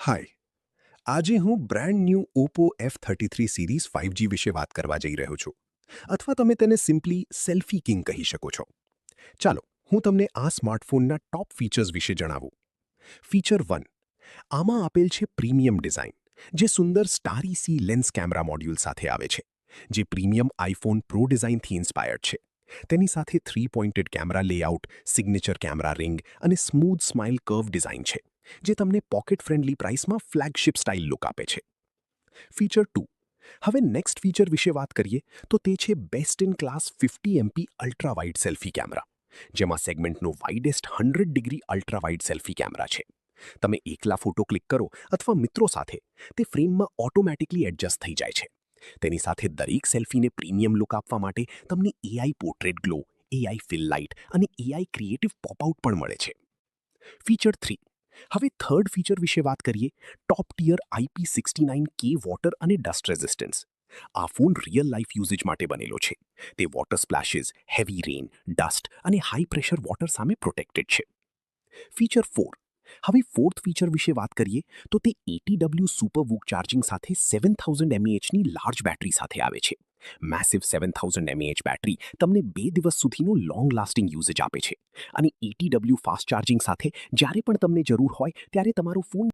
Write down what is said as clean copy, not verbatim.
હાય. આજે હું brand new Oppo F33 series 5G વિશે વાત કરવા જઈ રહ્યો છું. અથવા તમે તેને સિમ્પલી સેલ્ફી કિંગ કહી શકો છો. ચાલો, હું તમને આ સ્માર્ટફોનના ટોપ ફીચર્સ વિશે જણાવું. ફીચર 1. આમાં આપેલ છે પ્રીમિયમ ડિઝાઇન, જે સુંદર starry sea lens camera module સાથે આવે છે, જે પ્રીમિયમ આઈફોન પ્રો ડિઝાઇનથી ઇન્સ્પાયર્ડ છે. તેની સાથે 3 pointed camera layout, signature camera ring અને સ્મૂથ સ્માઇલ કર્વ ડિઝાઇન છે, જે તમને પોકેટ ફ્રેન્ડલી પ્રાઇસમાં ફ્લેગશિપ સ્ટાઇલ લુક આપે છે. ફીચર 2. હવે નેક્સ્ટ ફીચર વિશે વાત કરીએ તો તે છે best in class 50 MP ultra wide selfie camera, જેમાં સેગમેન્ટનો વાઇડેસ્ટ 100 degree ultra wide selfie camera છે. તમે એકલા ફોટો ક્લિક કરો અથવા મિત્રો સાથે, તે ફ્રેમમાં ઓટોમેટિકલી એડજસ્ટ થઈ જાય છે. તેની સાથે દરેક સેલ્ફીને પ્રીમિયમ લુક આપવા માટે તમને AI portrait glow, AI fill light અને એઆઈ ક્રિએટિવ પોપઆઉટ પણ મળે છે. ફીચર 3. હવે થર્ડ ફીચર વિશે વાત કરીએ. ટોપ ટિયર IP69K વોટર અને ડસ્ટ રેઝિસ્ટન્સ. આ ફોન રિયલ લાઈફ યુઝેજ માટે બનેલો છે. તે વોટર સ્પ્લેશિસ, હેવી રેન, ડસ્ટ અને હાઈ પ્રેશર વોટર સામે પ્રોટેક્ટેડ છે. ફીચર 4. હવે ફોર્થ ફીચર વિશે વાત કરીએ તો તે 80W સુપર વૂક ચાર્જિંગ સાથે 7000 mAhની લાર્જ બેટરી સાથે આવે છે. મેસિવ 7000 mAh બેટરી તમને 2 દિવસ સુધીનો લોંગ લાસ્ટિંગ યુઝેજ આપે છે. અને 80W ફાસ્ટ ચાર્જિંગ સાથે જ્યારે પણ તમને જરૂર હોય ત્યારે તમારો ફોન